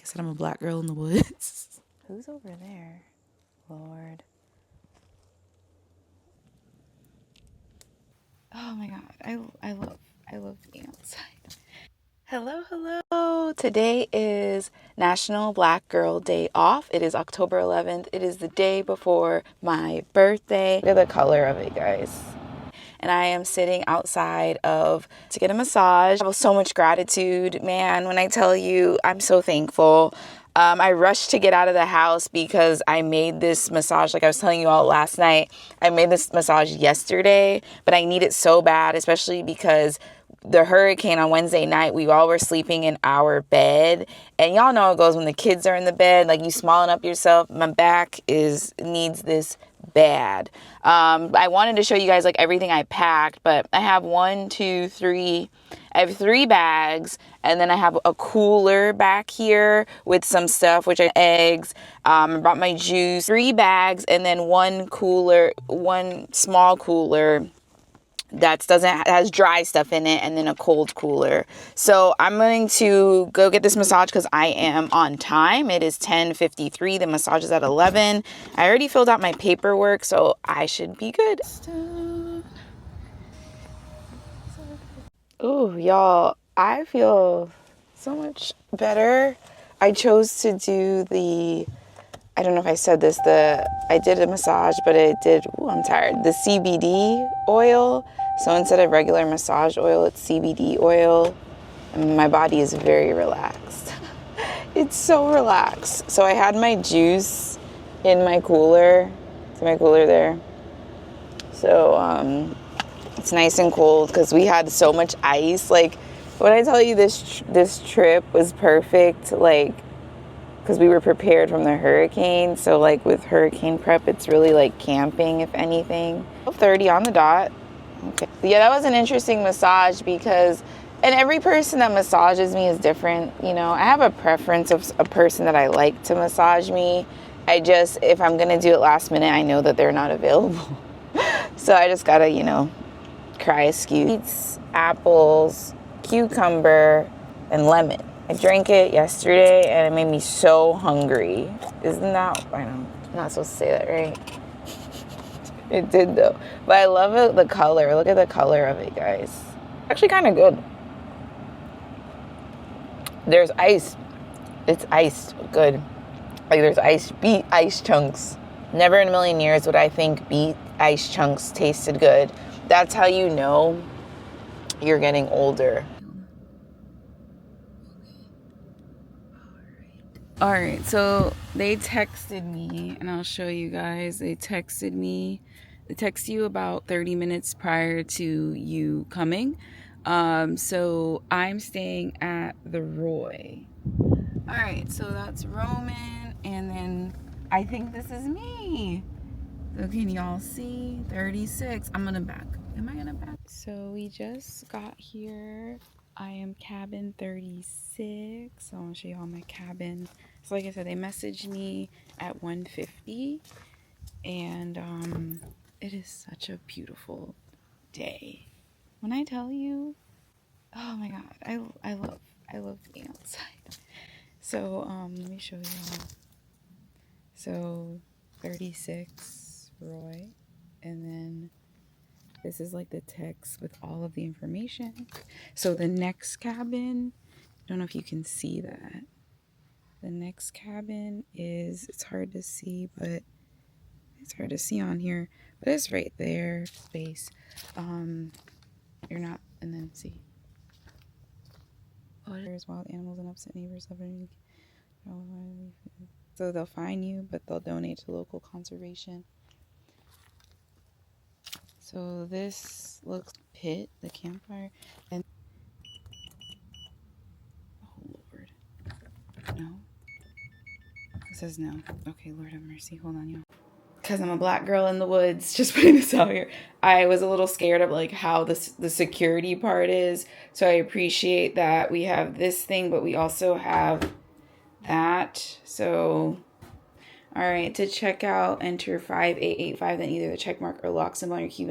said I'm a black girl in the woods. Who's over there? Lord. Oh my God. I love being outside. Hello, hello. Today is National Black Girl Day Off. It is October 11th. It is the day before my birthday. Look at the color of it, guys. And I am sitting outside to get a massage. I have so much gratitude, man. When I tell you, I'm so thankful. I rushed to get out of the house because I made this massage, like I was telling you all last night. I made this massage yesterday, but I need it so bad, especially because the hurricane on Wednesday night, we all were sleeping in our bed. And y'all know how it goes when the kids are in the bed, like you smalling up yourself. My back needs this bad. I wanted to show you guys like everything I packed, but I have I have 3 bags, and then I have a cooler back here with some stuff, which are eggs. I brought my juice, 3 bags, and then one small cooler that has dry stuff in it, and then a cold cooler. So I'm going to go get this massage because I am on time. It is 10:53. The massage is at 11. I already filled out my paperwork, so I should be good. Oh, y'all, I feel so much better. I chose to do I don't know if I said this, I did a massage, but I'm tired, the CBD oil. So instead of regular massage oil, it's CBD oil. And my body is very relaxed. It's so relaxed. So I had my juice in my cooler. It's my cooler there. So it's nice and cold because we had so much ice. Like, when I tell you this trip was perfect, like, because we were prepared from the hurricane. So like with hurricane prep, it's really like camping, if anything. 12:30 on the dot. Okay. Yeah, that was an interesting massage and every person that massages me is different. You know, I have a preference of a person that I like to massage me. If I'm going to do it last minute, I know that they're not available. So I just got to, cry excuse. Apples, cucumber, and lemon. I drank it yesterday and it made me so hungry. I know, I'm not supposed to say that, right? It did though. But I love it, the color. Look at the color of it, guys. Actually kind of good. There's ice. It's iced. Good. Like there's beet ice chunks. Never in a million years would I think beet ice chunks tasted good. That's how you know you're getting older. All right, so they texted me, and I'll show you guys. They text you about 30 minutes prior to you coming. So I'm staying at the Roy. All right, so that's Roman, and then I think this is me. So can y'all see? 36. I'm gonna back. Am I gonna back? So we just got here. I am cabin 36. I want to show you all my cabin. So like I said, they messaged me at 1:50, and it is such a beautiful day. When I tell you, oh my God, I love being outside. So let me show you all. So 36 Roy, and then this is like the text with all of the information. So the next cabin, I don't know if you can see that. The next cabin it's hard to see, but it's hard to see on here, but it's right there, space. You're not, and then see. Oh, there's wild animals and upset neighbors. So they'll fine you, but they'll donate to local conservation. So this looks pit, the campfire, and oh Lord, no. It says no. Okay, Lord have mercy. Hold on, y'all. Because I'm a black girl in the woods, just putting this out here. I was a little scared of like how the security part is. So I appreciate that we have this thing, but we also have that. So, all right, to check out, enter 5885, then either the check mark or lock symbol on your key.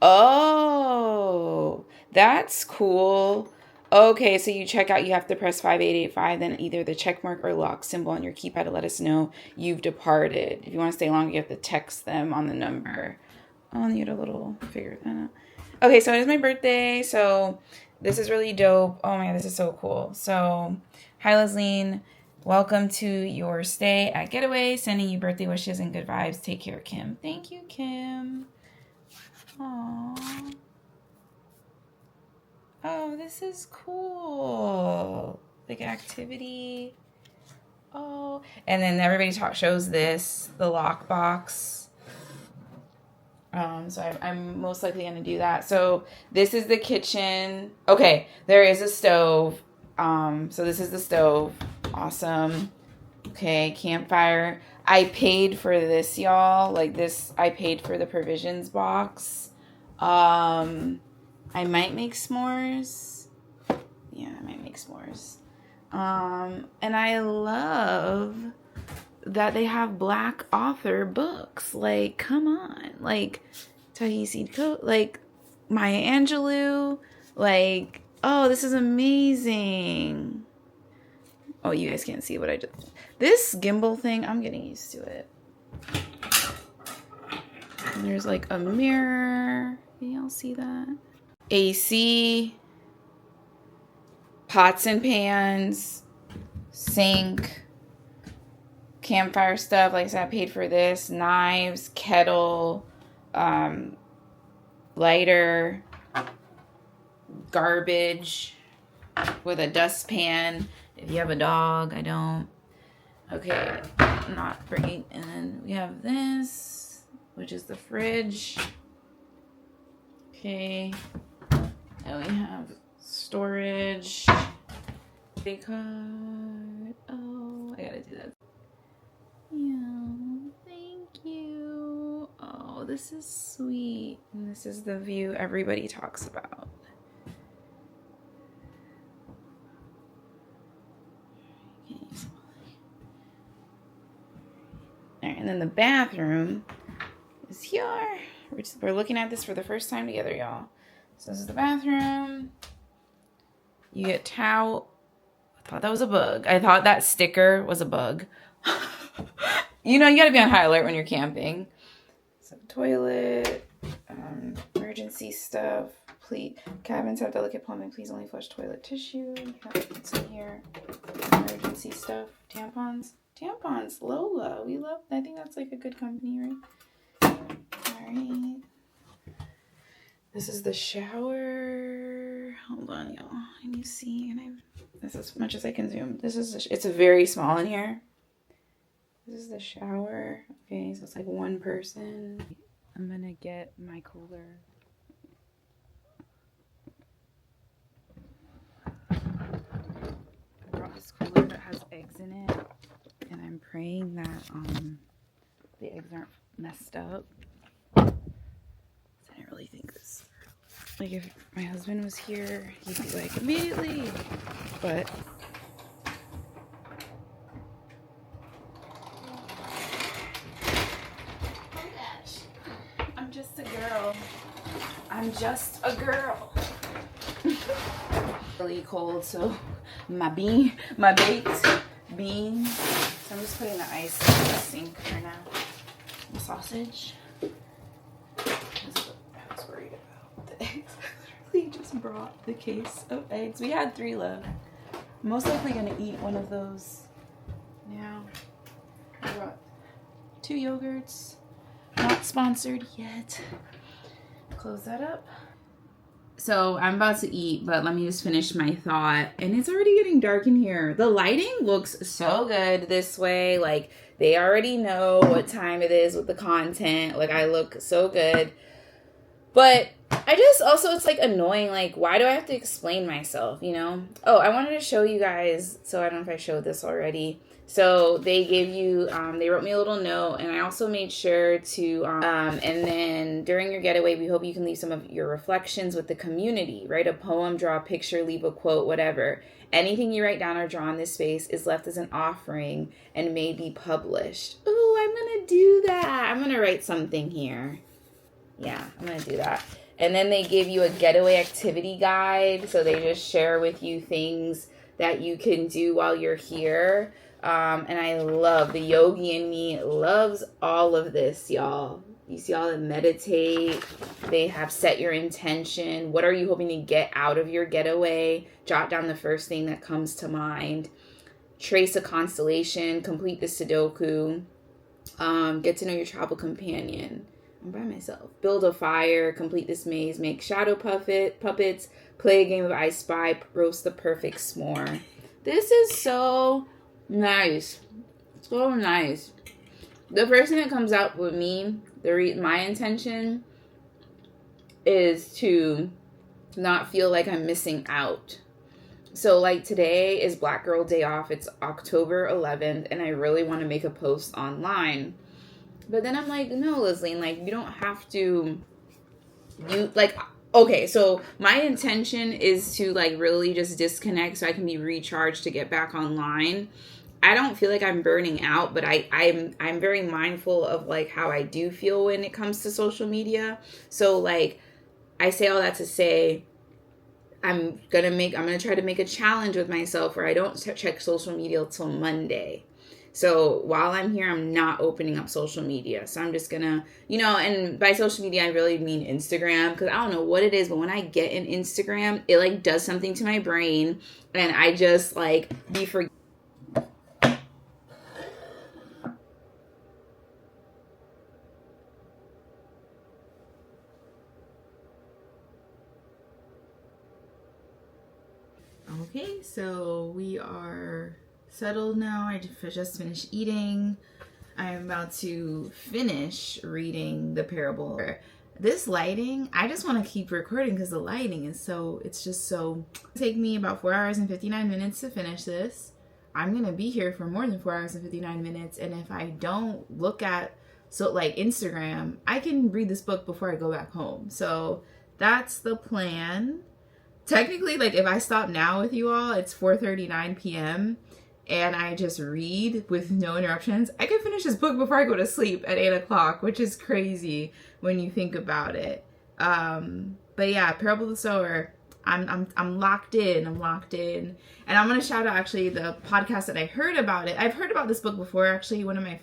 Oh, that's cool. Okay, so you check out, you have to press 5885, then either the check mark or lock symbol on your keypad to let us know you've departed. If you want to stay longer, you have to text them on the number. I'll need a little figure that out. Okay, so it is my birthday, so this is really dope. Oh my god, this is so cool. So, hi Lesline. Welcome to your stay at Getaway. Sending you birthday wishes and good vibes. Take care, Kim. Thank you, Kim. Aww. Oh, this is cool. Like activity. Oh, and then everybody shows this, the lockbox. So I'm most likely going to do that. So this is the kitchen. Okay, there is a stove. So this is the stove. Awesome. Okay, campfire. I paid for this, y'all. Like this, I paid for the provisions box. I might make s'mores. Yeah, I might make s'mores. And I love that they have Black author books. Like, come on. Like, Ta-Nehisi Coates, like, Maya Angelou. Like, oh, this is amazing. Oh, you guys can't see what I did. This gimbal thing, I'm getting used to it. And there's like a mirror. Can y'all see that? AC. Pots and pans. Sink. Campfire stuff. Like I said, I paid for this. Knives. Kettle. Lighter. Garbage. With a dustpan. If you have a dog, I don't. Okay, I'm not bringing. And then we have this, which is the fridge. Okay. And we have storage. Card. Oh, I gotta do that. Yeah, thank you. Oh, this is sweet. And this is the view everybody talks about. All right, and then the bathroom is here. We're looking at this for the first time together, y'all. So this is the bathroom. You get towel. I thought that was a bug. I thought that sticker was a bug. You know, you gotta be on high alert when you're camping. So toilet, emergency stuff. Please, cabins have delicate plumbing. Please only flush toilet tissue. You have what's in here. Emergency stuff. Tampons. Tampons. Lola. We love. I think that's like a good company, right? All right. This is the shower. Hold on, y'all. Can you see? This is as much as I can zoom. It's a very small in here. This is the shower. Okay, so it's like one person. I'm gonna get my cooler. I brought this cooler that has eggs in it, and I'm praying that the eggs aren't messed up. I didn't really think this. Like if my husband was here, he'd be like immediately, but. I'm just a girl. I'm just a girl. Really cold, so my baked beans. So I'm just putting the ice in the sink for now. The sausage. I was worried about the eggs. I literally just brought the case of eggs. We had 3 left. I'm most likely gonna eat one of those now. I brought 2 yogurts. Not sponsored yet. Close that up. So I'm about to eat, but let me just finish my thought. And it's already getting dark in here. The lighting looks so good this way. Like they already know what time it is with the content. Like I look so good. But I just also, it's like annoying. Like why do I have to explain myself, you know? Oh, I wanted to show you guys. So I don't know if I showed this already. So they gave you, they wrote me a little note, and I also made sure to, and then during your getaway, we hope you can leave some of your reflections with the community. Write a poem, draw a picture, leave a quote, whatever. Anything you write down or draw in this space is left as an offering and may be published. Ooh, I'm going to do that. I'm going to write something here. Yeah, I'm going to do that. And then they give you a getaway activity guide. So they just share with you things that you can do while you're here. And I love, the yogi in me loves all of this, y'all. You see all the meditate. They have set your intention. What are you hoping to get out of your getaway? Jot down the first thing that comes to mind. Trace a constellation. Complete the Sudoku. Get to know your travel companion. I'm by myself. Build a fire. Complete this maze. Make shadow puppets. Play a game of I Spy. Roast the perfect s'more. This is so nice. So nice. The first thing that comes out with me, my intention is to not feel like I'm missing out. So like today is Black Girl Day Off. It's October 11th, and I really want to make a post online. But then I'm like, no, Lesline, like, you don't have to, okay, so my intention is to, like, really just disconnect so I can be recharged to get back online. I don't feel like I'm burning out, but I'm very mindful of, like, how I do feel when it comes to social media. So, like, I say all that to say, I'm gonna try to make a challenge with myself where I don't check social media till Monday. So while I'm here, I'm not opening up social media. So I'm just gonna, and by social media, I really mean Instagram, because I don't know what it is, but when I get in Instagram, it like does something to my brain, and I just like be forgetting. Okay, so we are settled now. I just finished eating. I am about to finish reading the parable. This lighting, I just want to keep recording because the lighting is it'll take me about 4 hours and 59 minutes to finish this. I'm going to be here for more than 4 hours and 59 minutes. And if I don't look at, Instagram, I can read this book before I go back home. So that's the plan. Technically, like, if I stop now with you all, it's 4:39 p.m. and I just read with no interruptions, I could finish this book before I go to sleep at 8 o'clock, which is crazy when you think about it. But yeah, Parable of the Sower, I'm locked in. And I'm going to shout out actually the podcast that I heard about it. I've heard about this book before, actually. One of my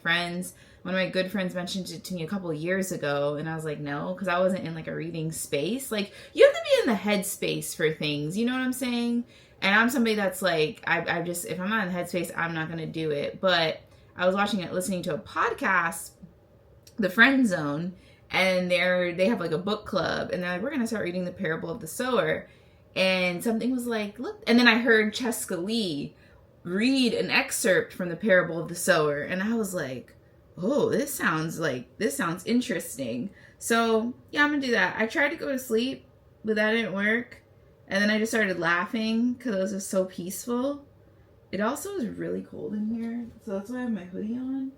good friends mentioned it to me a couple of years ago, and I was like, no, because I wasn't in like a reading space. Like, you have to be in the headspace for things, you know what I'm saying? And I'm somebody that's like, I just, if I'm not in the headspace, I'm not going to do it. But I was listening to a podcast, The Friend Zone, and they have like a book club, and they're like, we're going to start reading the Parable of the Sower. And something was like, look, and then I heard Cheska Lee read an excerpt from the Parable of the Sower, and I was like, oh, this sounds interesting. So yeah, I'm gonna do that. I tried to go to sleep, but that didn't work. And then I just started laughing because it was just so peaceful. It also is really cold in here, so that's why I have my hoodie on.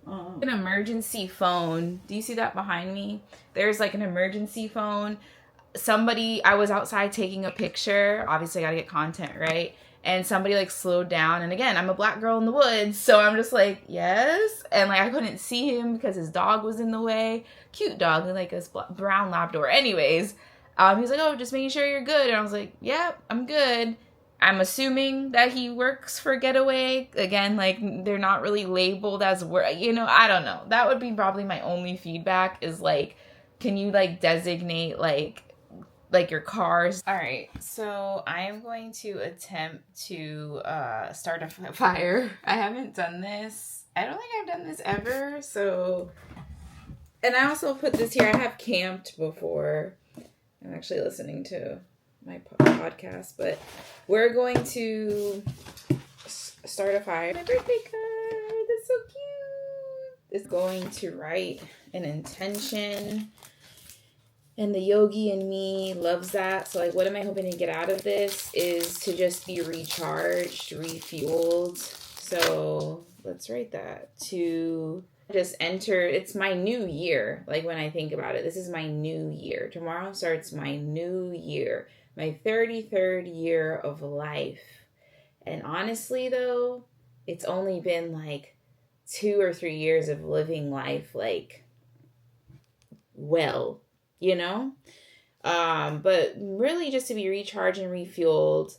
An emergency phone. Do you see that behind me? There's like an emergency phone. I was outside taking a picture. Obviously, I gotta get content, right? And somebody like slowed down. And again, I'm a Black girl in the woods, so I'm just like, yes. And like I couldn't see him because his dog was in the way. Cute dog, like a brown Labrador. Anyways, he's like, oh, just making sure you're good. And I was like, yeah, I'm good. I'm assuming that he works for Getaway. Again, like, they're not really labeled as work. I don't know. That would be probably my only feedback is like, can you like designate like your cars? All right, so I am going to attempt to start a fire. I haven't done this. I don't think I've done this ever. So, and I also put this here. I have camped before. I'm actually listening to my podcast, but we're going to start a fire. My birthday card. That's so cute. It's going to write an intention. And the yogi in me loves that. So, like, what am I hoping to get out of this is to just be recharged, refueled. So, let's write that. To just enter, it's my new year. Like, when I think about it, this is my new year. Tomorrow starts my new year. My 33rd year of life. And honestly, though, it's only been, like, 2 or 3 years of living life, like, well. But really just to be recharged and refueled.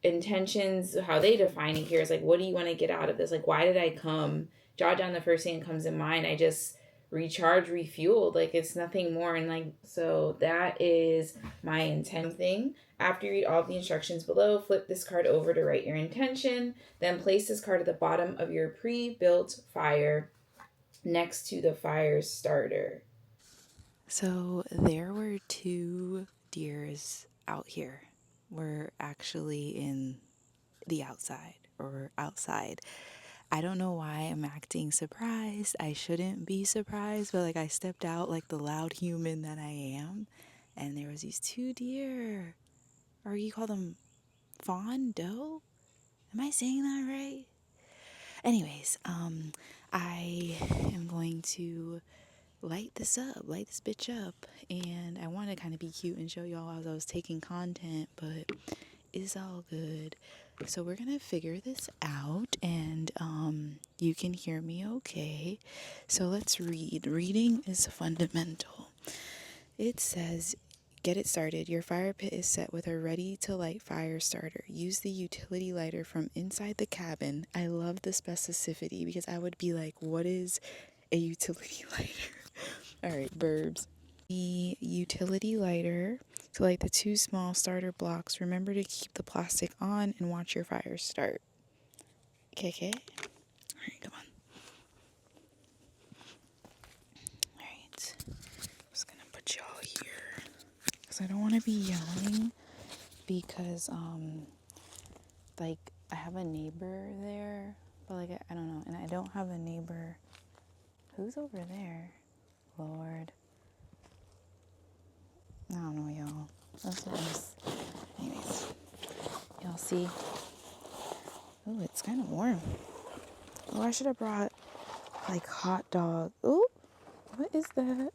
Intentions, how they define it here is like, what do you want to get out of this? Like, why did I come? Jot down the first thing that comes in mind. I just recharge, refueled. Like, it's nothing more. And like, so that is my intent thing. After you read all the instructions below, flip this card over to write your intention. Then place this card at the bottom of your pre-built fire next to the fire starter. So there were two deers out here. We're actually in the outside or outside. I don't know why I'm acting surprised. I shouldn't be surprised, but like I stepped out like the loud human that I am, and there was these two deer. Or you call them fawn doe? Am I saying that right? Anyways, I am going to light this bitch up, and I want to kind of be cute and show y'all as I was taking content, but it's all good. So we're gonna figure this out, and you can hear me okay. So let's read. Reading is fundamental. It says, get it started. Your fire pit is set with a ready to light fire starter. Use the utility lighter from inside the cabin. I love the specificity because I would be like, what is a utility lighter? All right, burbs. The utility lighter to light the two small starter blocks. Remember to keep the plastic on and watch your fire start. Okay? All right, come on. All right. I'm just gonna put y'all here because I don't want to be yelling because like I have a neighbor there, but like I don't know, and I don't have a neighbor. Who's over there? Lord. I don't know, y'all. That's nice. Anyways, y'all see? Oh, it's kind of warm. Oh, I should have brought like hot dog. Oh, what is that?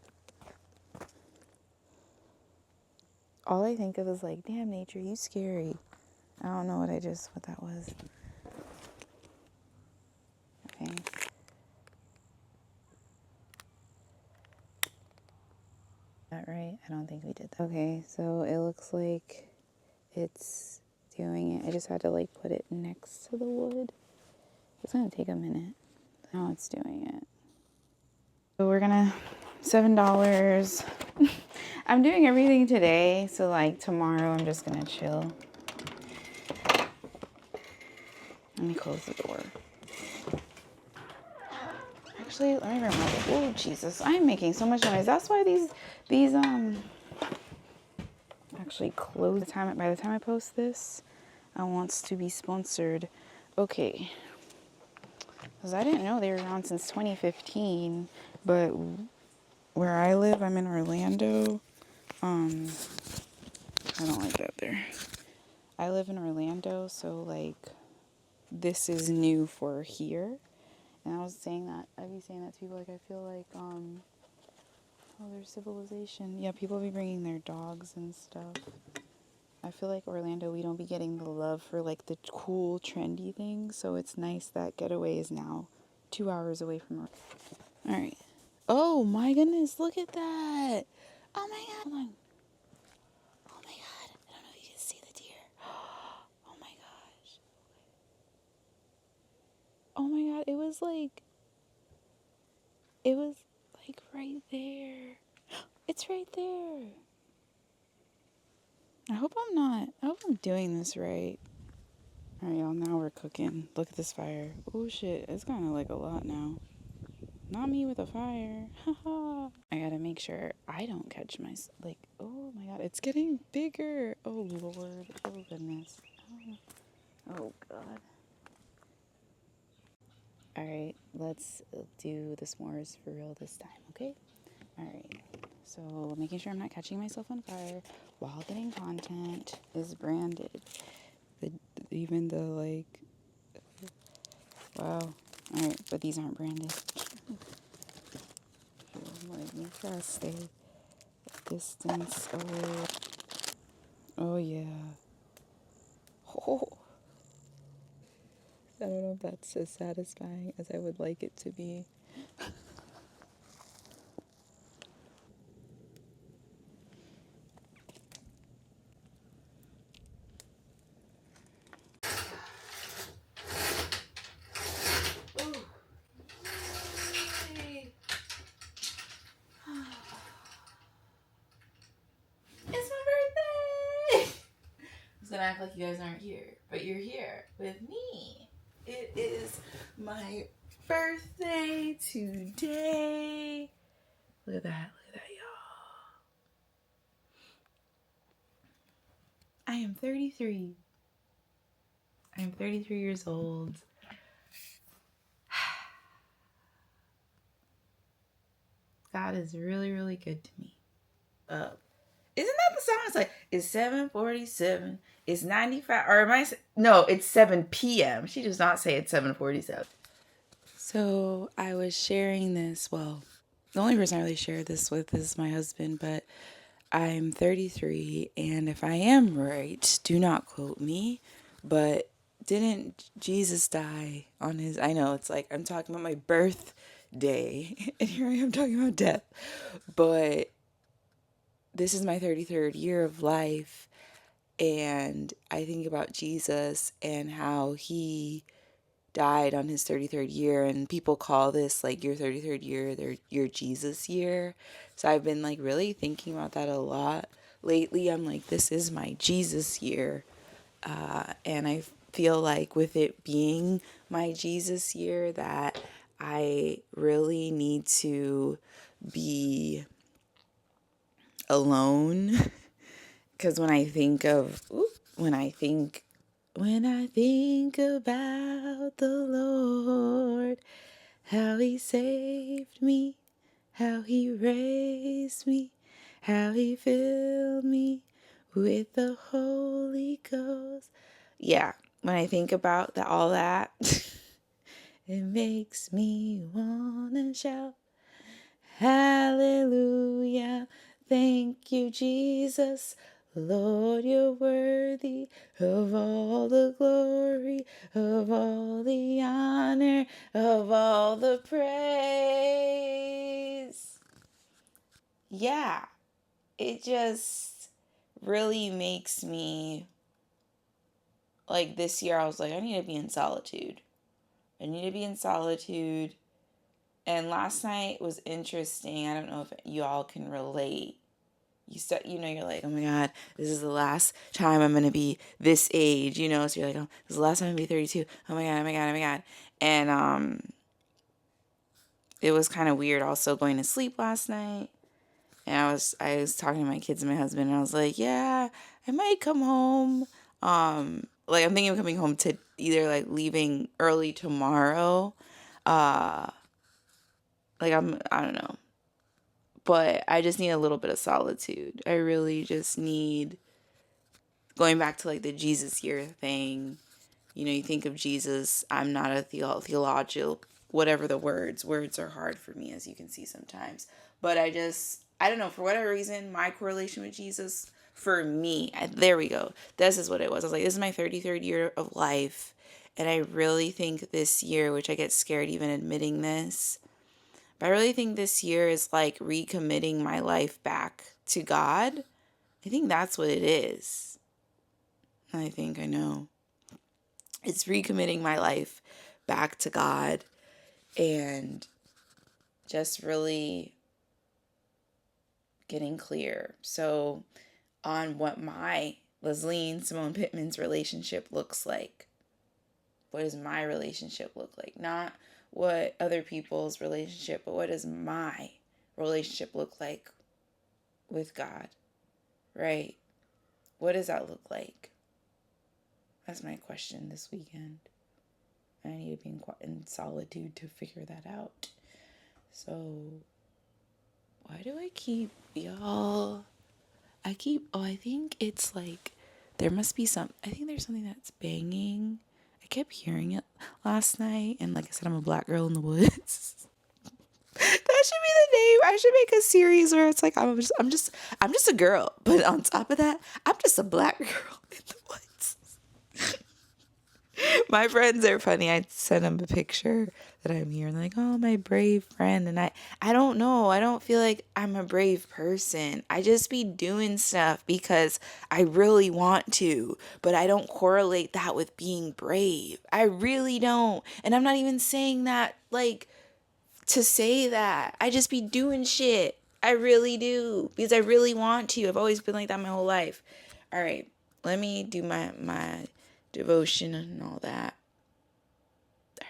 All I think of is like, damn, nature, you scary. I don't know what that was. Okay. That right? I don't think we did that. Okay, so it looks like it's doing it. I just had to like put it next to the wood. It's gonna take a minute. Now it's doing it. So we're gonna $7. I'm doing everything today, so like tomorrow I'm just gonna chill. Let me close the door. Actually, let me remove it. Oh Jesus, I'm making so much noise. That's why these actually close the time. By the time I post this, I want to be sponsored. Okay. Because I didn't know they were around since 2015, but where I live, I'm in Orlando. I don't like that there. I live in Orlando, so like this is new for here. And I'd be saying that to people, like I feel like there's civilization. Yeah, people be bringing their dogs and stuff. I feel like Orlando, we don't be getting the love for like the cool, trendy things. So it's nice that Getaway is now 2 hours away from us. All right. Oh my goodness, look at that. Oh my God. Hold on. Oh my God. I don't know if you can see the deer. Oh my gosh. Oh my God. It was like right there. It's right there. I hope I'm doing this right. All right, y'all, now we're cooking. Look at this fire. Oh shit, it's kind of like a lot now. Not me with a fire. Haha. I gotta make sure I don't catch my, oh my God, it's getting bigger. Oh Lord, oh goodness. Oh God. All right, let's do the s'mores for real this time, okay? All right, so making sure I'm not catching myself on fire while getting content is branded. Even the wow. All right, but these aren't branded. Make sure I stay a distance away. Oh yeah. Oh. I don't know if that's as satisfying as I would like it to be. act like you guys aren't here, but you're here with me. It is my birthday today. Look at that, y'all. I am 33. I am 33 years old. God is really, really good to me. Isn't that the song? It's like, it's 7:47, it's 95, or am I, no, it's 7 p.m. She does not say it's 7:47. So I was sharing this. Well, the only person I really share this with is my husband, but I'm 33, and if I am right, do not quote me, but didn't Jesus die on his, I know it's like I'm talking about my birthday, and here I am talking about death, but this is my 33rd year of life, and I think about Jesus and how he died on his 33rd year, and people call this like your 33rd year your Jesus year. So I've been like really thinking about that a lot lately. I'm like, this is my Jesus year, and I feel like with it being my Jesus year that I really need to be alone. Because when I think about the Lord, how he saved me, how he raised me, how he filled me with the Holy Ghost. Yeah, when I think about all that, it makes me wanna shout, hallelujah, thank you, Jesus. Lord, you're worthy of all the glory, of all the honor, of all the praise. Yeah, it just really makes me, like this year I was like, I need to be in solitude. I need to be in solitude. And last night was interesting. I don't know if you all can relate. You're like, oh my God, this is the last time I'm going to be this age, so you're like, oh, this is the last time I'm going to be 32. Oh my God, oh my God, oh my God. And it was kind of weird also going to sleep last night. And I was talking to my kids and my husband, and I was like, yeah, I might come home. Like I'm thinking of coming home to either like leaving early tomorrow. I don't know. But I just need a little bit of solitude. I really just need, going back to like the Jesus year thing. You think of Jesus. I'm not a theological, whatever the words are hard for me, as you can see sometimes. But I don't know, for whatever reason, my correlation with Jesus, for me, there we go. This is what it was. I was like, this is my 33rd year of life. And I really think this year, which I get scared even admitting this, but I really think this year is like recommitting my life back to God. I think that's what it is. I think I know. It's recommitting my life back to God and just really getting clear. So on what my Lesline Simone Pittman's relationship looks like. What does my relationship look like? Not what other people's relationship, but what does my relationship look like with God, right? What does that look like? That's my question this weekend. I need to be in solitude to figure that out. So, why do I keep, y'all? I think it's like, there must be I think there's something that's banging. I kept hearing it last night, and like I said, I'm a black girl in the woods. That should be the name. I should make a series where it's like I'm just a girl, but on top of that, I'm just a black girl in the woods. My friends are funny. I send them a picture that I'm here and they're like, oh, my brave friend. And I don't know. I don't feel like I'm a brave person. I just be doing stuff because I really want to, but I don't correlate that with being brave. I really don't. And I'm not even saying that like to say that. I just be doing shit. I really do because I really want to. I've always been like that my whole life. All right. let me do my devotion and all that. All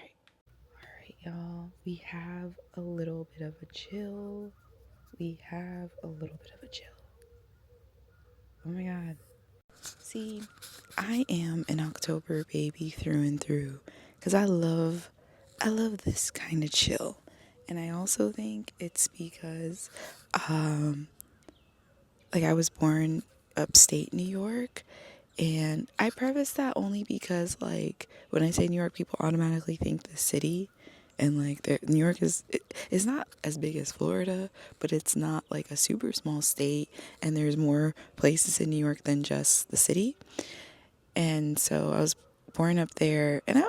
right, y'all. We have a little bit of a chill. We have a little bit of a chill. Oh my God. See, I am an October baby through and through because I love this kind of chill. And I also think it's because like I was born upstate New York, and I preface that only because like when I say New York, people automatically think the city, and like New York is not as big as Florida, but it's not like a super small state, and there's more places in New York than just the city. And so I was born up there, and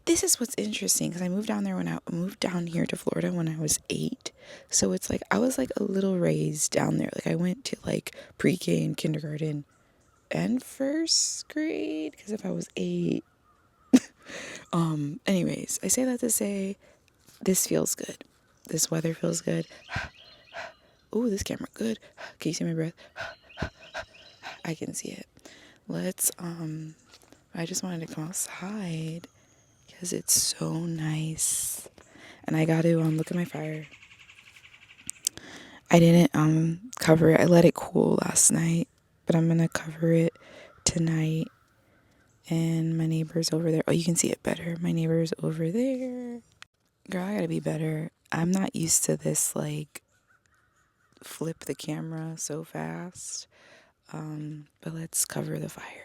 this is what's interesting because I moved down there when I moved down here to Florida when I was 8. So it's like I was like a little raised down there. Like I went to like pre-K and kindergarten and first grade because if I was 8. Anyways, I say that to say this feels good. This weather feels good. Ooh, this camera good. Can you see my breath? I can see it. Let's I just wanted to come outside because it's so nice. And I got to look at my fire. I didn't cover it. I let it cool last night, but I'm going to cover it tonight. And my neighbor's over there. Oh, you can see it better. My neighbor's over there. Girl, I got to be better. I'm not used to this like flip the camera so fast. But let's cover the fire.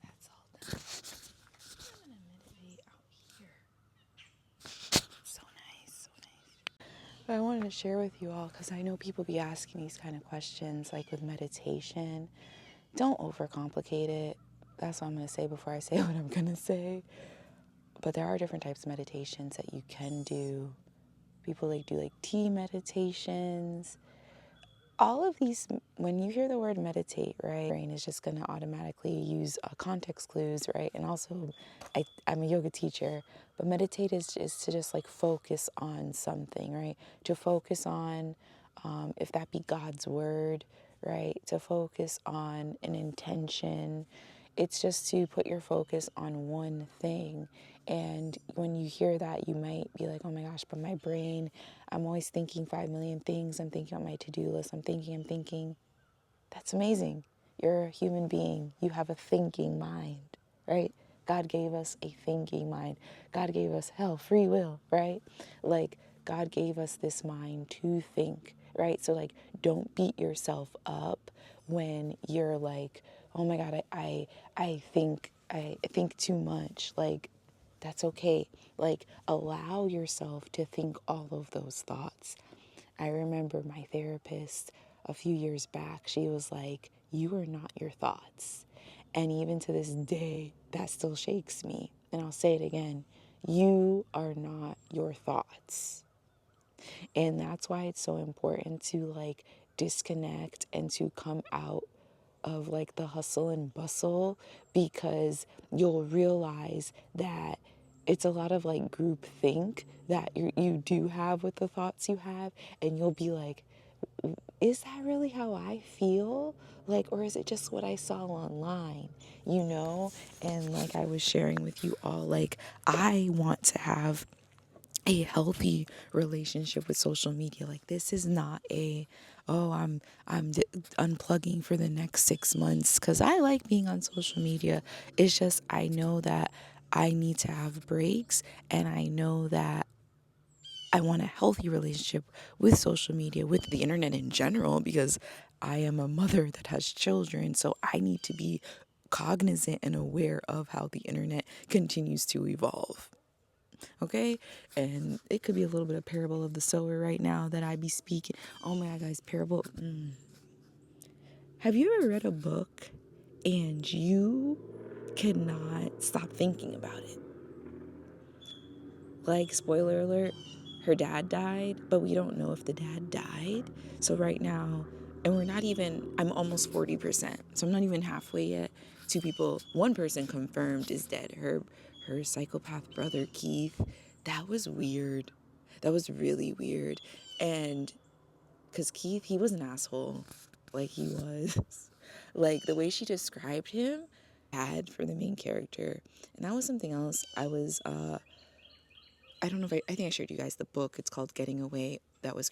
That's all done. I'm gonna meditate out here. So nice, so nice. But I wanted to share with you all because I know people be asking these kind of questions like with meditation. Don't overcomplicate it. That's what I'm gonna say before I say what I'm gonna say. But there are different types of meditations that you can do. People like do like tea meditations. All of these, when you hear the word meditate, right, brain is just going to automatically use context clues, right? And also, I'm a yoga teacher, but meditate is to just like focus on something, right? To focus on, if that be God's word, right? To focus on an intention. It's just to put your focus on one thing. And when you hear that, you might be like, oh my gosh, but my brain, I'm always thinking 5 million things. I'm thinking on my to-do list. I'm thinking. That's amazing. You're a human being. You have a thinking mind, right? God gave us a thinking mind. God gave us, free will, right? Like, God gave us this mind to think, right? So, like, don't beat yourself up when you're like, oh my God, I think too much. Like, that's okay. Like, allow yourself to think all of those thoughts. I remember my therapist a few years back, she was like, you are not your thoughts. And even to this day, that still shakes me. And I'll say it again, you are not your thoughts. And that's why it's so important to like disconnect and to come out of like the hustle and bustle, because you'll realize that it's a lot of like group think that you do have with the thoughts you have, and you'll be like, is that really how I feel? Like, or is it just what I saw online, you know? And like I was sharing with you all, like I want to have a healthy relationship with social media. Like this is not a, oh, unplugging for the next 6 months because I like being on social media. It's just I know that I need to have breaks, and I know that I want a healthy relationship with social media, with the internet in general, because I am a mother that has children. So I need to be cognizant and aware of how the internet continues to evolve. okay? And it could be a little bit of parable of the sower right now that I be speaking. Oh my God, guys, parable. Have you ever read a book and you cannot stop thinking about it? Like, spoiler alert, her dad died, but we don't know if the dad died. So right now, and we're not even, I'm almost 40%. So I'm not even halfway yet. Two people, one person confirmed is dead. Her psychopath brother, Keith. That was weird. That was really weird. And because Keith, he was an asshole. Like, he was. Like, the way she described him, bad for the main character. And that was something else. I don't know if I think I shared you guys the book. It's called Getaway. That was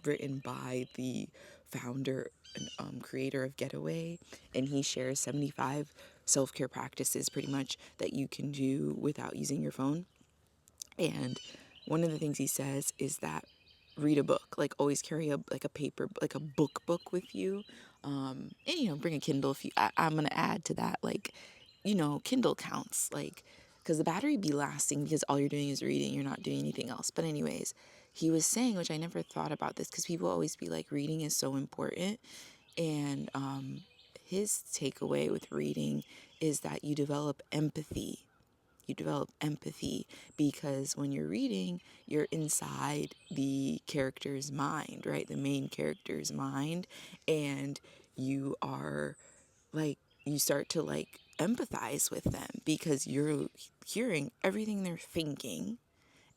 written by the founder and creator of Getaway. And he shares 75 self-care practices pretty much that you can do without using your phone. And one of the things he says is that read a book, like always carry a paper, like a book with you, and bring a Kindle if you. I'm gonna add to that, like, Kindle counts, like, because the battery be lasting because all you're doing is reading, you're not doing anything else. But anyways, he was saying, which I never thought about this, because people always be like, reading is so important, and his takeaway with reading is that you develop empathy. Because when you're reading, you're inside the character's mind, right? The main character's mind. And you are like, you start to like empathize with them because you're hearing everything they're thinking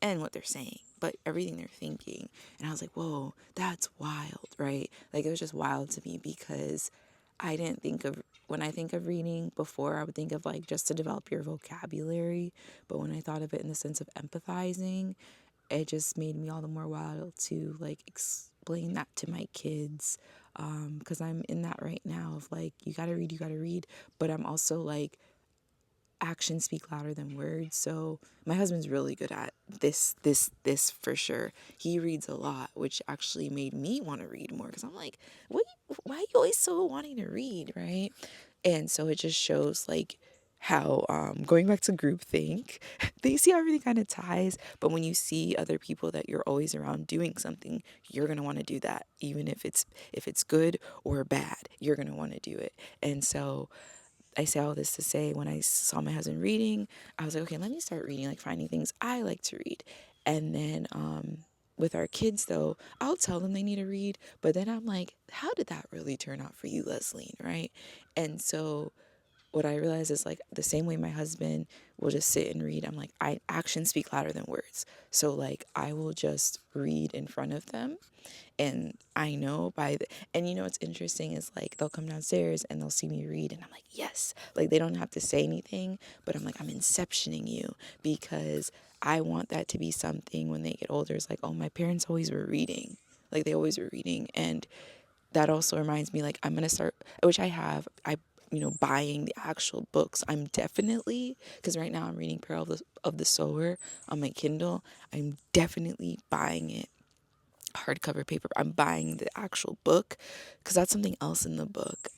and what they're saying, but everything they're thinking. And I was like, whoa, that's wild, right? Like, it was just wild to me because I didn't think of, when I think of reading before, I would think of like just to develop your vocabulary. But when I thought of it in the sense of empathizing, it just made me all the more wild to like explain that to my kids. Because I'm in that right now of like, you gotta read. But I'm also like, actions speak louder than words. So my husband's really good at this for sure. He reads a lot, which actually made me want to read more because I'm like, why are you always so wanting to read, right? And so it just shows like how going back to groupthink, they see how everything kind of ties. But when you see other people that you're always around doing something, you're gonna want to do that, even if it's good or bad. You're gonna want to do it. And so I say all this to say, when I saw my husband reading, I was like, okay, let me start reading, like finding things I like to read. And then with our kids, though, I'll tell them they need to read. But then I'm like, how did that really turn out for you, Lesline, right? And so what I realize is like the same way my husband will just sit and read, I'm like, actions speak louder than words. So like I will just read in front of them. And I know and what's interesting is like they'll come downstairs and they'll see me read and I'm like, yes, like they don't have to say anything, but I'm like, I'm inceptioning you because I want that to be something when they get older. It's like, oh, my parents always were reading. Like they always were reading. And that also reminds me, like, I'm going to start, which buying the actual books. I'm definitely, because right now I'm reading Peril of the Sower on my Kindle. I'm definitely buying it hardcover paper. I'm buying the actual book because that's something else in the book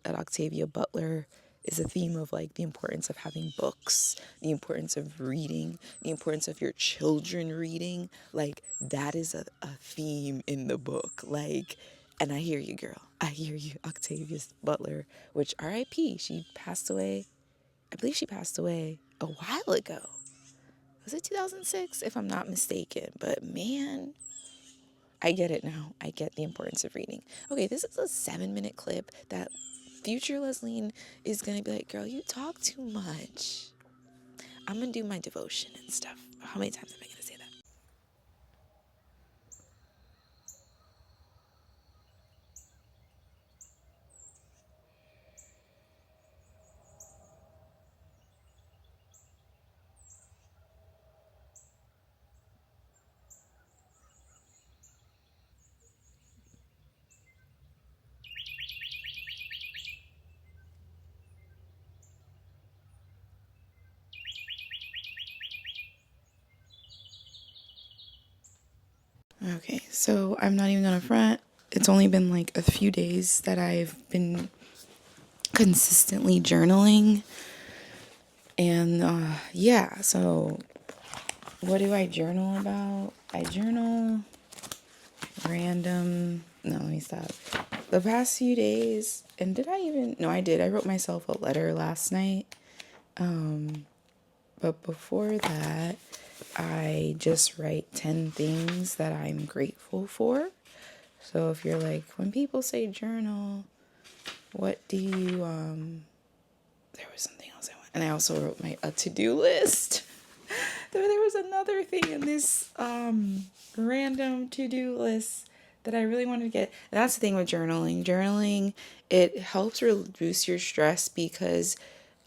that Octavia Butler is a theme of like the importance of having books, the importance of reading, the importance of your children reading. Like that is a theme in the book. Like, and I hear you, girl. I hear you, Octavia Butler, which RIP, she passed away. I believe she passed away a while ago. Was it 2006? If I'm not mistaken. But man, I get it now. I get the importance of reading. Okay, this is a 7-minute clip that future Lesline is going to be like, girl, you talk too much. I'm going to do my devotion and stuff. How many times am I going to say that? Okay, so I'm not even going to front. It's only been like a few days that I've been consistently journaling. And yeah, so What do I journal about? I journal random. No, let me stop. The past few days, and did I even? No, I did. I wrote myself a letter last night. But before that, I just write 10 things that I'm grateful for. So if you're like, when people say journal, what do you, there was something else I want. And I also wrote my a to-do list. There was another thing in this random to-do list that I really wanted to get. And that's the thing with journaling. Journaling, it helps reduce your stress because,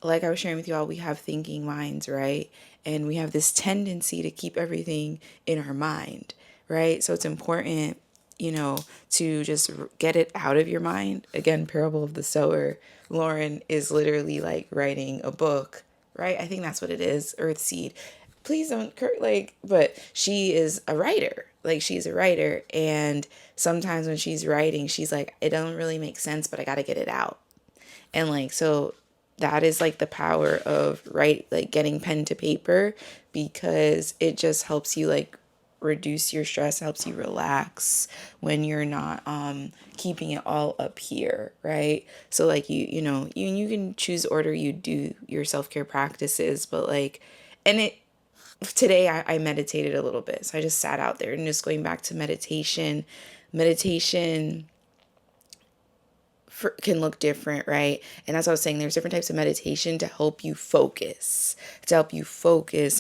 like I was sharing with you all, we have thinking minds, right? And we have this tendency to keep everything in our mind, right? So it's important, to just get it out of your mind. Again, Parable of the Sower. Lauren is literally like writing a book, right? I think that's what it is. Earthseed. Please don't but she is a writer. Like, she's a writer, and sometimes when she's writing, she's like, it doesn't really make sense, but I got to get it out. And like, so that is like the power of getting pen to paper, because it just helps you like reduce your stress, helps you relax when you're not keeping it all up here, right? So like you can choose the order you do your self-care practices, but like, and it today I meditated a little bit. So I just sat out there and just going back to meditation. Meditation can look different, right? And as I was saying, there's different types of meditation to help you focus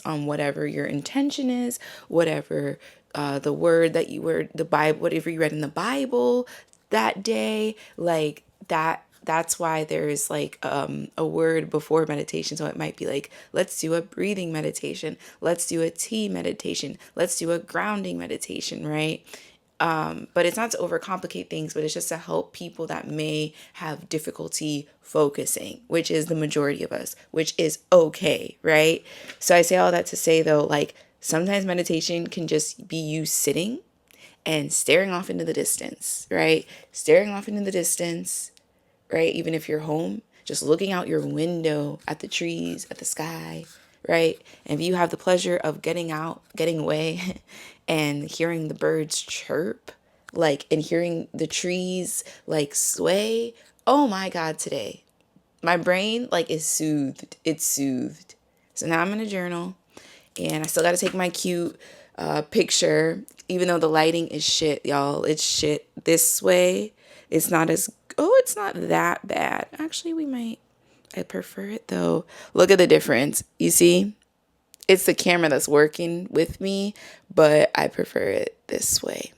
on whatever your intention is, whatever the word that you were, the Bible, whatever you read in the Bible that day, like that. That's why there's like a word before meditation. So it might be like, let's do a breathing meditation. Let's do a tea meditation. Let's do a grounding meditation, right? But it's not to overcomplicate things, but it's just to help people that may have difficulty focusing, which is the majority of us, which is okay, right? So I say all that to say, though, like, sometimes meditation can just be you sitting and staring off into the distance, right? Staring off into the distance, right? Even if you're home, just looking out your window at the trees, at the sky, right? And if you have the pleasure of getting out, getting away, and hearing the birds chirp, like, and hearing the trees like sway, oh my God, today, my brain like is soothed. It's soothed. So now I'm in a journal, and I still got to take my cute picture, even though the lighting is shit, y'all. It's shit this way. It's not as, it's not that bad. Actually, I prefer it though. Look at the difference. You see? It's the camera that's working with me, but I prefer it this way.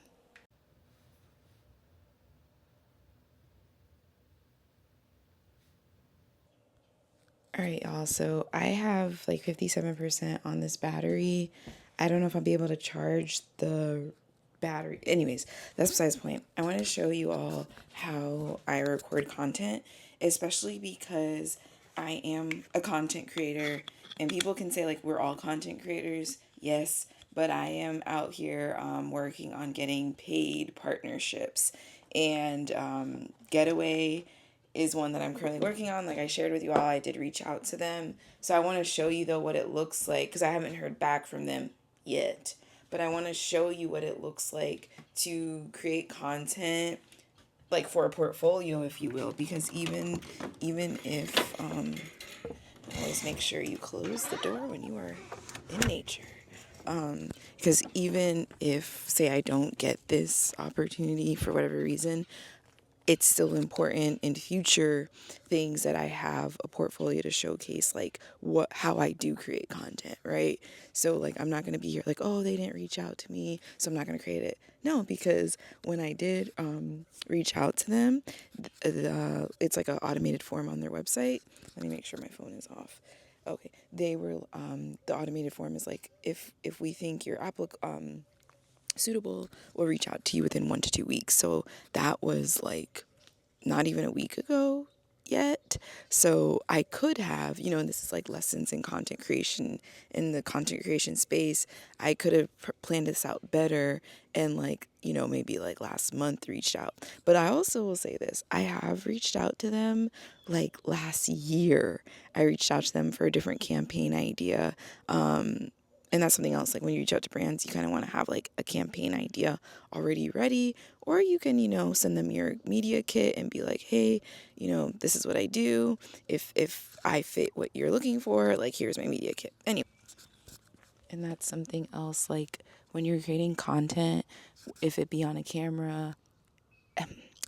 All right, y'all. So I have like 57% on this battery. I don't know if I'll be able to charge the battery. Anyways, that's besides the point. I want to show you all how I record content, especially because I am a content creator, and people can say like we're all content creators. Yes, but I am out here working on getting paid partnerships, and Getaway is one that I'm currently working on. Like I shared with you all, I did reach out to them. So I want to show you though what it looks like, because I haven't heard back from them yet. But I want to show you what it looks like to create content, like for a portfolio, if you will. Because even if always make sure you close the door when you are in nature. Because even if, say, I don't get this opportunity for whatever reason, it's still important in future things that I have a portfolio to showcase, like how I do create content, right? So like, I'm not going to be here like, oh, they didn't reach out to me, so I'm not going to create it. No, because when I did reach out to them, it's like an automated form on their website. Let me make sure my phone is off. Okay, they were the automated form is like, if we think you're suitable, we'll reach out to you within 1 to 2 weeks. So that was like not even a week ago yet. So I could have, and this is like lessons in content creation, in the content creation space. I could have planned this out better and like, maybe like last month reached out. But I also will say this, I have reached out to them like last year. I reached out to them for a different campaign idea. And that's something else, like when you reach out to brands, you kind of want to have like a campaign idea already ready, or you can, send them your media kit and be like, hey, this is what I do. If I fit what you're looking for, like, here's my media kit. Anyway. And that's something else, like when you're creating content, if it be on a camera,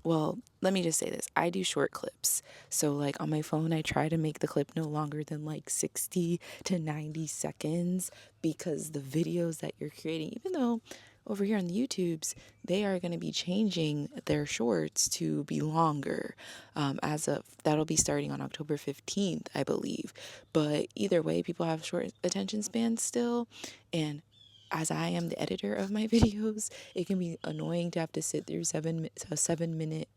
well, let me just say this. I do short clips. So like on my phone, I try to make the clip no longer than like 60 to 90 seconds, because the videos that you're creating, even though over here on the YouTubes, they are going to be changing their shorts to be longer, that'll be starting on October 15th, I believe. But either way, people have short attention spans still. And as I am the editor of my videos, it can be annoying to have to sit through a 7-minute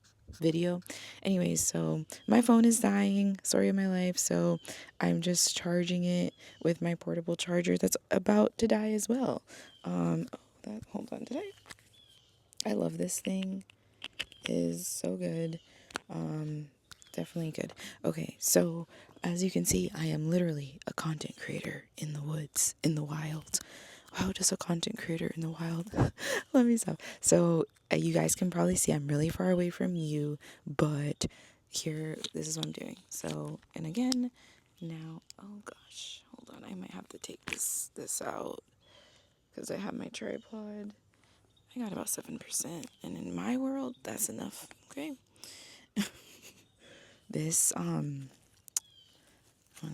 video. Anyways, so my phone is dying. Story of my life. So I'm just charging it with my portable charger that's about to die as well. Hold on, I love this thing. It is so good. Definitely good. Okay, so as you can see, I am literally a content creator in the woods, in the wild. Wow, just a content creator in the wild. Let me stop. So you guys can probably see I'm really far away from you, but here, this is what I'm doing. So, and again, now, oh gosh, hold on. I might have to take this out because I have my tripod. I got about 7%, and in my world, that's enough. Okay. This, I want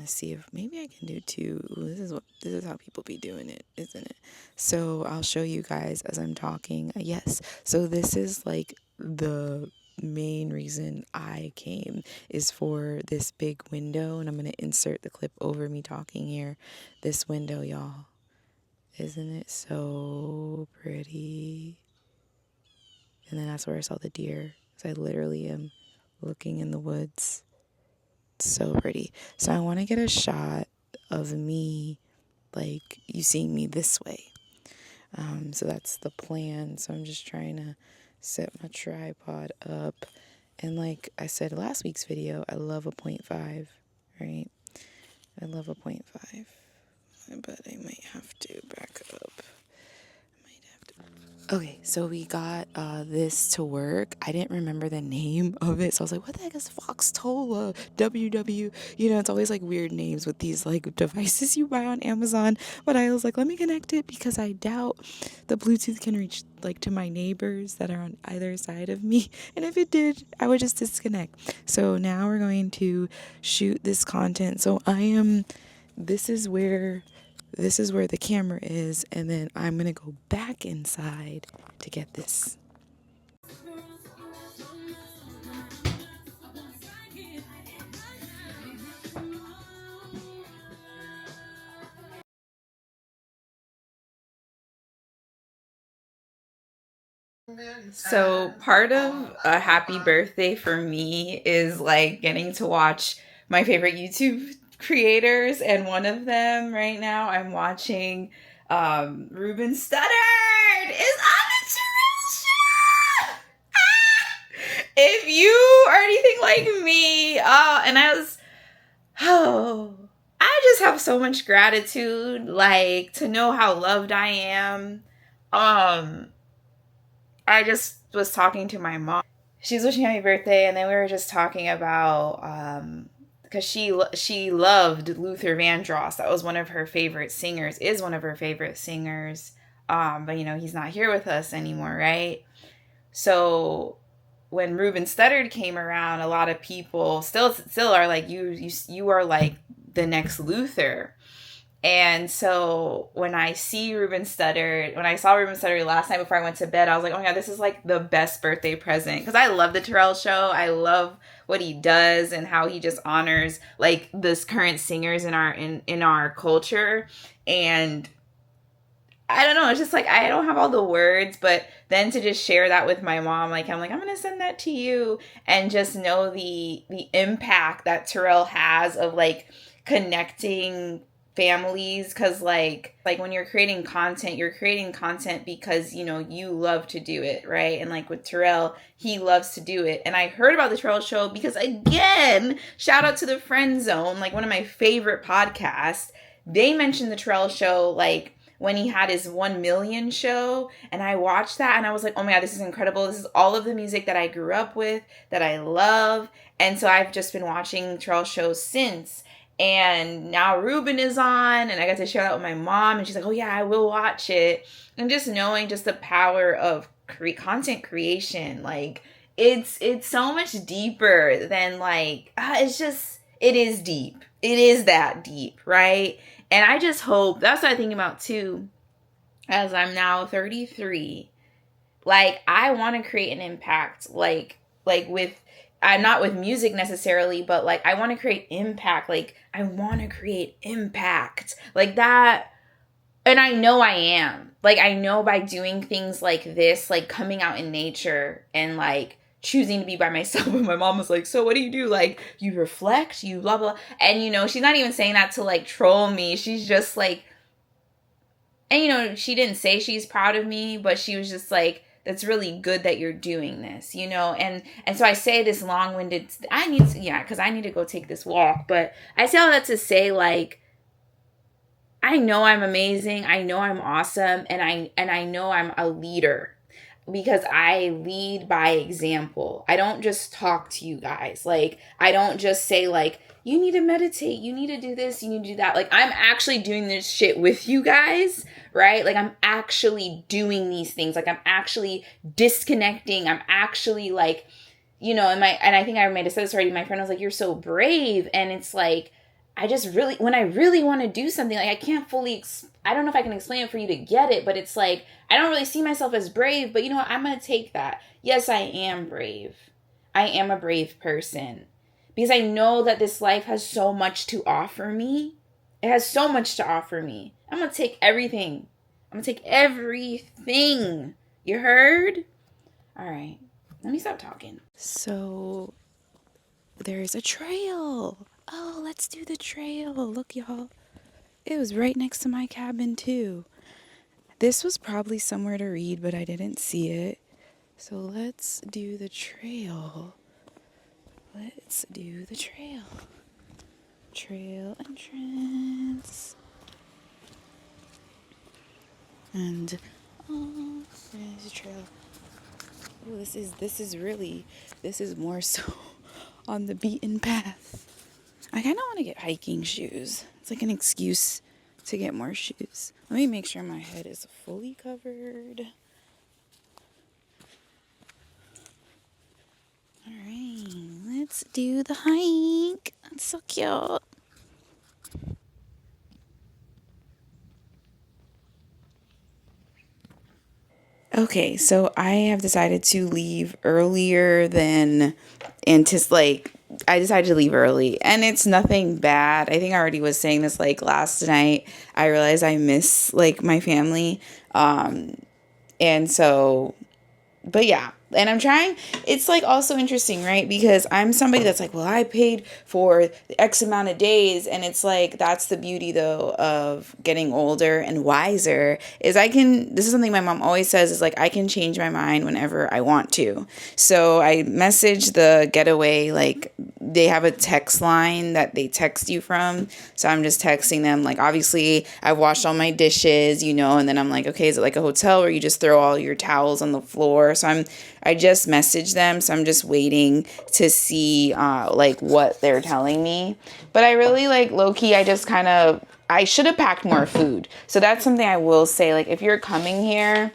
to see if maybe I can do two. Ooh, this is how people be doing it, isn't it? So I'll show you guys as I'm talking. Yes. So this is like the main reason I came, is for this big window, and I'm going to insert the clip over me talking here. This window, y'all. Isn't it so pretty? And then that's where I saw the deer. So I literally am looking in the woods. So pretty. So I want to get a shot of me, like you seeing me this way. So that's the plan. So I'm just trying to set my tripod up. And like I said last week's video, I love a 0.5, right? I love a 0.5. But I might have to back up. Okay, so we got this to work. I didn't remember the name of it, so I was like, what the heck is Foxtola? WW? It's always like weird names with these like devices you buy on Amazon. But I was like, let me connect it, because I doubt the Bluetooth can reach like to my neighbors that are on either side of me. And if it did, I would just disconnect. So now we're going to shoot this content. So this is where the camera is, and then I'm going to go back inside to get this. So part of a happy birthday for me is like getting to watch my favorite YouTube creators, and one of them right now I'm watching Ruben Studdard is on the Terrell Show. If you are anything like me, I just have so much gratitude, like, to know how loved I am. I just was talking to my mom. She was wishing me happy birthday, and then we were just talking about because she loved Luther Vandross. That was one of her favorite singers. Is one of her favorite singers. But he's not here with us anymore, right? So when Ruben Studdard came around, a lot of people still are like, you are like the next Luther. And so when I saw Ruben Studdard last night before I went to bed, I was like, oh my God, this is like the best birthday present. Because I love the Terrell Show. I love what he does and how he just honors like this current singers in our culture. And I don't know, it's just like, I don't have all the words, but then to just share that with my mom, like, I'm going to send that to you, and just know the impact that Terrell has of like connecting families. Because like when you're creating content because you love to do it, right? And like with Terrell, he loves to do it. And I heard about the Terrell Show because, again, shout out to the Friend Zone, like one of my favorite podcasts. They mentioned the Terrell Show like when he had his 1 million show, and I watched that and I was like, oh my God, this is incredible. This is all of the music that I grew up with, that I love. And so I've just been watching Terrell shows since. And now Ruben is on, and I got to share that with my mom, and she's like, oh yeah, I will watch it. And just knowing just the power of content creation, like it's so much deeper than like, it is deep. It is that deep, right? And I just hope, that's what I think about too, as I'm now 33. Like, I want to create an impact, like with, I'm not with music necessarily, but like, I want to create impact. Like, I want to create impact like that. And I know I am. Like, I know by doing things like this, like coming out in nature and like choosing to be by myself. And my mom was like, so what do you do? Like, you reflect, you blah, blah. And, you know, she's not even saying that to like troll me. She's just like, and, you know, she didn't say she's proud of me, but she was just like, that's really good that you're doing this, you know? And so I say this long-winded, because I need to go take this walk. But I say all that to say, like, I know I'm amazing. I know I'm awesome. And I know I'm a leader because I lead by example. I don't just talk to you guys. Like, I don't just say like, you need to meditate, you need to do this, you need to do that. Like, I'm actually doing this shit with you guys, right? Like, I'm actually doing these things. Like, I'm actually disconnecting. I'm actually like, you know, and I think I might have said this already. My friend was like, you're so brave. And it's like, I just really, when I really want to do something, like I can't fully, I don't know if I can explain it for you to get it, but it's like, I don't really see myself as brave, but you know what? I'm going to take that. Yes, I am brave. I am a brave person because I know that this life has so much to offer me. It has so much to offer me. I'm going to take everything. I'm going to take everything. You heard? All right. Let me stop talking. So there's a trail. Oh, let's do the trail. Look, y'all. It was right next to my cabin, too. This was probably somewhere to read, but I didn't see it. So let's do the trail. Let's do the trail. Trail entrance. And, oh, there's a trail. Oh, this is more so on the beaten path. I kind of want to get hiking shoes. It's like an excuse to get more shoes. Let me make sure my head is fully covered. All right, let's do the hike. That's so cute. Okay, so I have decided to leave earlier than I decided to leave early, and it's nothing bad. I think I already was saying this like last night. I realized I miss like my family. And so, but yeah, and I'm trying, it's like also interesting, right? Because I'm somebody that's like, well, I paid for the X amount of days. And it's like, that's the beauty though of getting older and wiser is this is something my mom always says is like, I can change my mind whenever I want to. So I messaged the Getaway, like they have a text line that they text you from. So I'm just texting them. Like, obviously I washed all my dishes, you know, and then I'm like, okay, is it like a hotel where you just throw all your towels on the floor? So I just messaged them, so I'm just waiting to see like what they're telling me. But I really like low-key, I should have packed more food. So that's something I will say, like if you're coming here,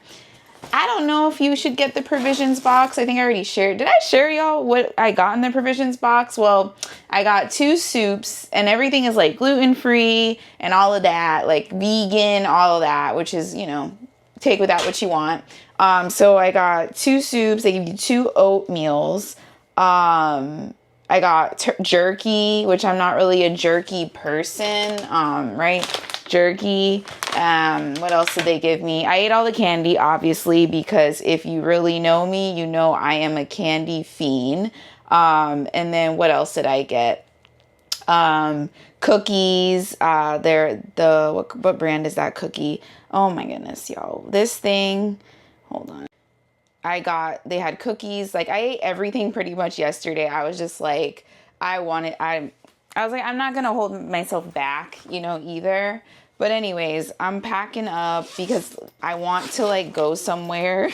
I don't know if you should get the provisions box. I think I already shared. Did I share y'all what I got in the provisions box? Well, I got 2 soups and everything is like gluten-free and all of that, like vegan, all of that, which is, you know, take with that what you want. So I got 2 soups. They give you 2 oatmeals. I got jerky, which I'm not really a jerky person. Right? Jerky. What else did they give me? I ate all the candy, obviously, because if you really know me, you know I am a candy fiend. And then what else did I get? Cookies. What brand is that cookie? Oh my goodness, y'all. This thing, hold on. They had cookies. Like I ate everything pretty much yesterday. I was just like, I was like, I'm not going to hold myself back, you know, either. But anyways, I'm packing up because I want to like go somewhere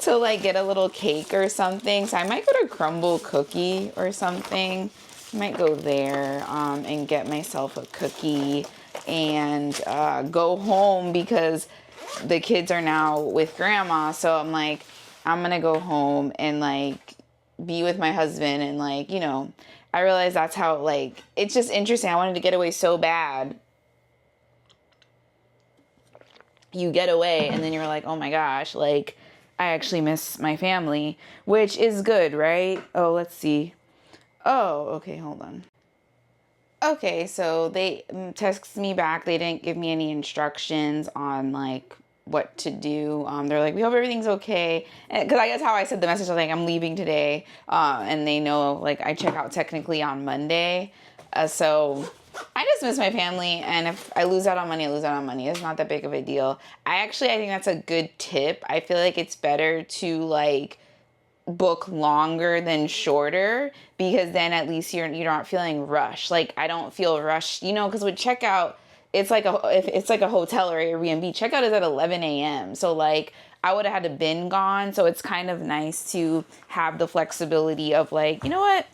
to like get a little cake or something. So I might go to Crumble Cookie or something. I might go there and get myself a cookie and go home because the kids are now with grandma. So I'm like, I'm gonna go home and like be with my husband and like, you know, I realize that's how like, it's just interesting. I wanted to get away so bad. You get away and then you're like, oh my gosh, like I actually miss my family, which is good, right? Oh, let's see. Oh, okay, hold on. Okay, so they text me back. They didn't give me any instructions on like what to do. They're like, we hope everything's okay. Because I guess how I said the message, I was like, I'm leaving today. And they know like I check out technically on Monday. So I just miss my family. And if I lose out on money, I lose out on money. It's not that big of a deal. I think that's a good tip. I feel like it's better to like book longer than shorter because then at least you're not feeling rushed. Like I don't feel rushed, you know, because with checkout, it's like if it's like a hotel or Airbnb, checkout is at 11 a.m. So like I would have had to been gone. So it's kind of nice to have the flexibility of like, you know what?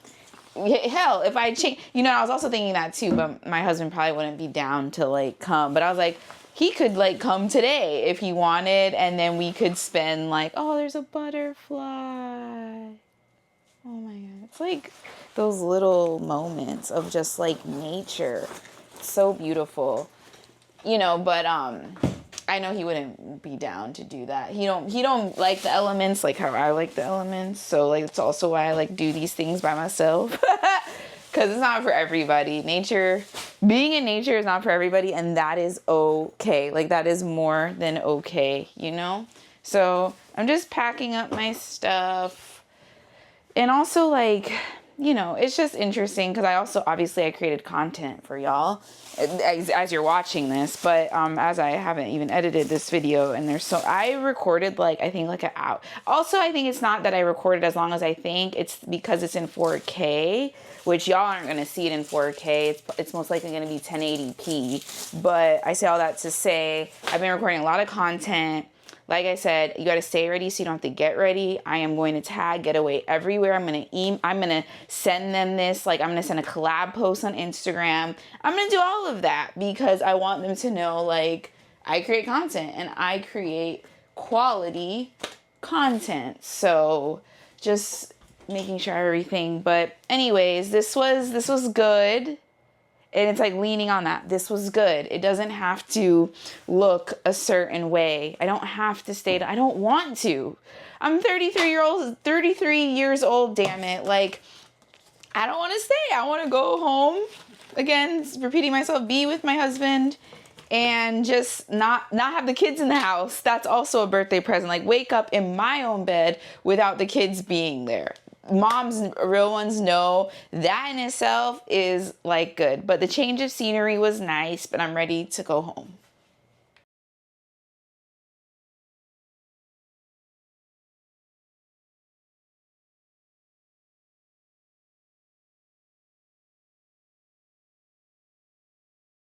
Hell, if I change, you know, I was also thinking that too, but my husband probably wouldn't be down to like come. But I was like, he could like come today if he wanted, and then we could spend like, oh, there's a butterfly. Oh my God. It's like those little moments of just like nature. It's so beautiful. You know, but I know he wouldn't be down to do that. He don't like the elements like how I like the elements. So like it's also why I like do these things by myself. Cuz it's not for everybody. Being in nature is not for everybody, and that is okay. Like that is more than okay, you know? So, I'm just packing up my stuff. And also like, you know, it's just interesting because I also obviously I created content for y'all as you're watching this, but as I haven't even edited this video, and I recorded like I think like an hour. Also, I think it's not that I recorded as long as I think, it's because it's in 4K, which y'all aren't gonna see it in 4K. It's most likely gonna be 1080p. But I say all that to say I've been recording a lot of content. Like I said, you got to stay ready so you don't have to get ready. I am going to tag Getaway everywhere. I'm going to send them this. Like, I'm going to send a collab post on Instagram. I'm going to do all of that because I want them to know, like, I create content and I create quality content. So just making sure everything. But anyways, this was good. And it's like leaning on that. This was good. It doesn't have to look a certain way. I don't have to stay. I don't want to. I'm 33 years old, damn it. Like, I don't want to stay. I want to go home. Again, repeating myself, be with my husband and just not have the kids in the house. That's also a birthday present. Like, wake up in my own bed without the kids being there. Moms, real ones, know that in itself is like good. But the change of scenery was nice, but I'm ready to go home.